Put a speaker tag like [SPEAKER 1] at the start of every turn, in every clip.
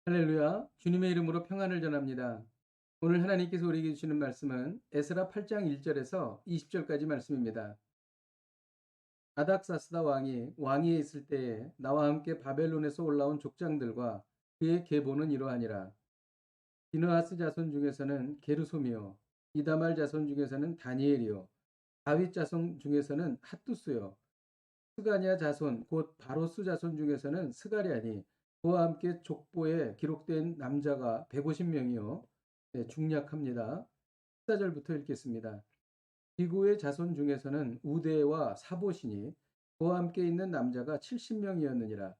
[SPEAKER 1] 할렐루야. 주님의 이름으로 평안을 전합니다. 오늘 하나님께서 우리에게 주시는 말씀은 에스라 8장 1절에서 20절까지 말씀입니다. 아닥사스다 왕이 왕위에 있을 때에 나와 함께 바벨론에서 올라온 족장들과 그의 계보는 이러하니라. 비느하스 자손 중에서는 게르솜이요, 이다말 자손 중에서는 다니엘이요, 다윗 자손 중에서는 핫두스요, 스가냐 자손 곧 바로스 자손 중에서는 스가랴니, 그와 함께 족보에 기록된 남자가 150명이요. 네, 중략합니다. 14절부터 읽겠습니다. 비구의 자손 중에서는 우대와 사보시니 그와 함께 있는 남자가 70명이었느니라.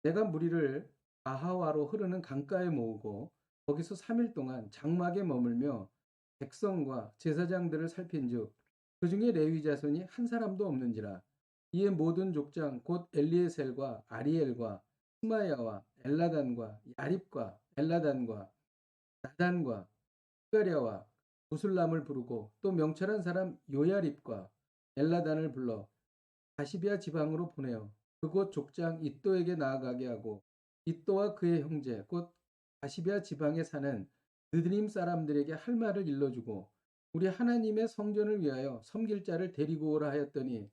[SPEAKER 1] 내가 무리를 아하와로 흐르는 강가에 모으고 거기서 3일 동안 장막에 머물며 백성과 제사장들을 살핀즉 그 중에 레위 자손이 한 사람도 없는지라. 이에 모든 족장 곧 엘리에셀과 아리엘과 스마야와 엘라단과 야립과 엘라단과 나단과 스가랴와 부술람을 부르고 또 명철한 사람 요야립과 엘라단을 불러 가시비아 지방으로 보내어 그곳 족장 이또에게 나아가게 하고 이또와 그의 형제 곧 가시비아 지방에 사는 느드림 사람들에게 할 말을 일러주고 우리 하나님의 성전을 위하여 섬길 자를 데리고 오라 하였더니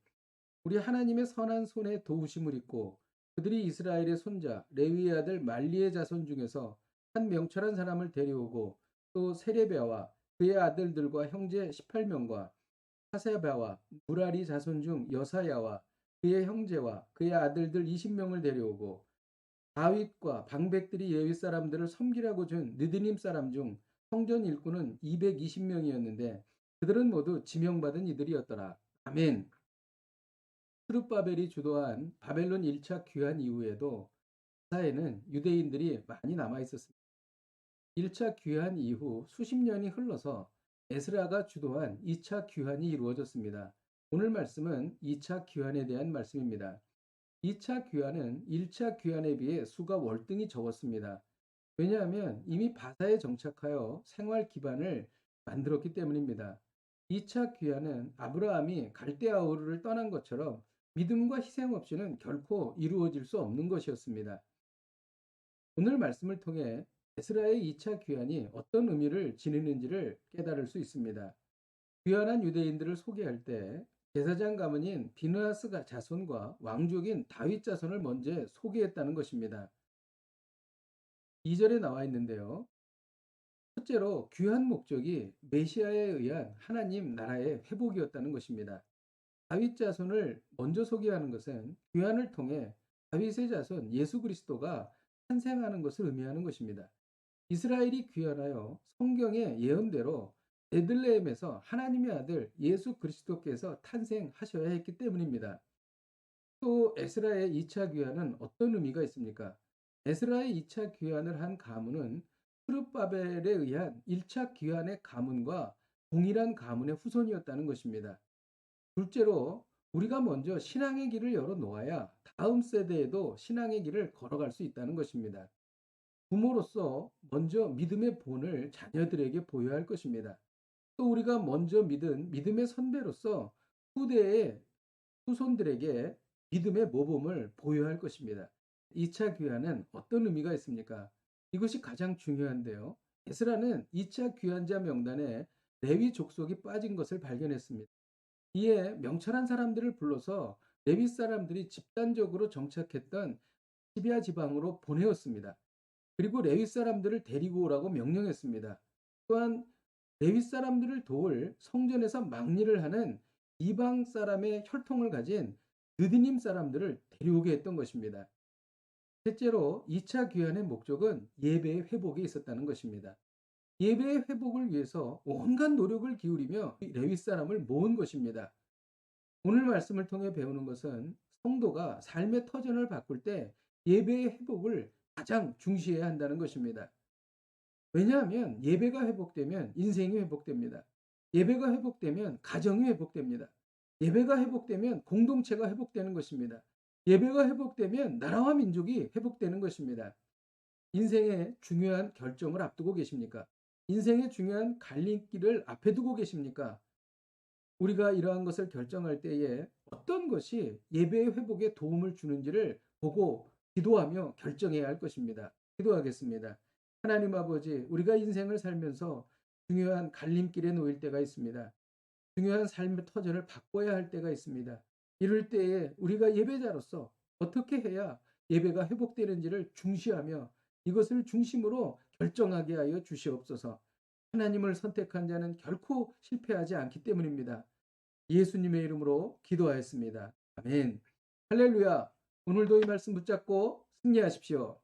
[SPEAKER 1] 우리 하나님의 선한 손에 도우심을 입고 그들이 이스라엘의 손자 레위의 아들 말리의 자손 중에서 한 명철한 사람을 데려오고 또 세레베와 그의 아들들과 형제 18명과 하세바와 무라리 자손 중 여사야와 그의 형제와 그의 아들들 20명을 데려오고 다윗과 방백들이 예위 사람들을 섬기라고 준 느드님 사람 중 성전 일꾼은 220명이었는데 그들은 모두 지명받은 이들이었더라. 아멘. 스룹바벨이 주도한 바벨론 1차 귀환 이후에도 사에는 유대인들이 많이 남아 있었습니다. 1차 귀환 이후 수십 년이 흘러서 에스라가 주도한 2차 귀환이 이루어졌습니다. 오늘 말씀은 2차 귀환에 대한 말씀입니다. 2차 귀환은 1차 귀환에 비해 수가 월등히 적었습니다. 왜냐하면 이미 바사에 정착하여 생활 기반을 만들었기 때문입니다. 2차 귀환은 아브라함이 갈대아우르를 떠난 것처럼 믿음과 희생 없이는 결코 이루어질 수 없는 것이었습니다. 오늘 말씀을 통해 에스라의 2차 귀환이 어떤 의미를 지니는지를 깨달을 수 있습니다. 귀환한 유대인들을 소개할 때 제사장 가문인 비느하스 자손과 왕족인 다윗 자손을 먼저 소개했다는 것입니다. 2절에 나와 있는데요. 첫째로 귀한 목적이 메시아에 의한 하나님 나라의 회복이었다는 것입니다. 다윗 자손을 먼저 소개하는 것은 귀환을 통해 다윗의 자손 예수 그리스도가 탄생하는 것을 의미하는 것입니다. 이스라엘이 귀환하여 성경의 예언대로 베들레헴에서 하나님의 아들 예수 그리스도께서 탄생하셔야 했기 때문입니다. 또 에스라의 2차 귀환은 어떤 의미가 있습니까? 에스라의 2차 귀환을 한 가문은 스룹바벨에 의한 1차 귀환의 가문과 동일한 가문의 후손이었다는 것입니다. 둘째로 우리가 먼저 신앙의 길을 열어 놓아야 다음 세대에도 신앙의 길을 걸어갈 수 있다는 것입니다. 부모로서 먼저 믿음의 본을 자녀들에게 보여야 할 것입니다. 또 우리가 먼저 믿은 믿음의 선배로서 후대의 후손들에게 믿음의 모범을 보여야 할 것입니다. 2차 귀환은 어떤 의미가 있습니까? 이것이 가장 중요한데요. 에스라는 2차 귀환자 명단에 레위 족속이 빠진 것을 발견했습니다. 이에 명철한 사람들을 불러서 레위 사람들이 집단적으로 정착했던 시비아 지방으로 보내었습니다. 그리고 레위 사람들을 데리고 오라고 명령했습니다. 또한 레위 사람들을 도울 성전에서 막리를 하는 이방 사람의 혈통을 가진 느디님 사람들을 데려오게 했던 것입니다. 셋째로 2차 귀환의 목적은 예배의 회복에 있었다는 것입니다. 예배의 회복을 위해서 온갖 노력을 기울이며 레위 사람을 모은 것입니다. 오늘 말씀을 통해 배우는 것은 성도가 삶의 터전을 바꿀 때 예배의 회복을 가장 중시해야 한다는 것입니다. 왜냐하면 예배가 회복되면 인생이 회복됩니다. 예배가 회복되면 가정이 회복됩니다. 예배가 회복되면 공동체가 회복되는 것입니다. 예배가 회복되면 나라와 민족이 회복되는 것입니다. 인생의 중요한 결정을 앞두고 계십니까? 인생의 중요한 갈림길을 앞에 두고 계십니까? 우리가 이러한 것을 결정할 때에 어떤 것이 예배의 회복에 도움을 주는지를 보고 기도하며 결정해야 할 것입니다. 기도하겠습니다. 하나님 아버지, 우리가 인생을 살면서 중요한 갈림길에 놓일 때가 있습니다. 중요한 삶의 터전을 바꿔야 할 때가 있습니다. 이럴 때에 우리가 예배자로서 어떻게 해야 예배가 회복되는지를 중시하며 이것을 중심으로 결정하게 하여 주시옵소서. 하나님을 선택한 자는 결코 실패하지 않기 때문입니다. 예수님의 이름으로 기도하였습니다. 아멘. 할렐루야. 오늘도 이 말씀 붙잡고 승리하십시오.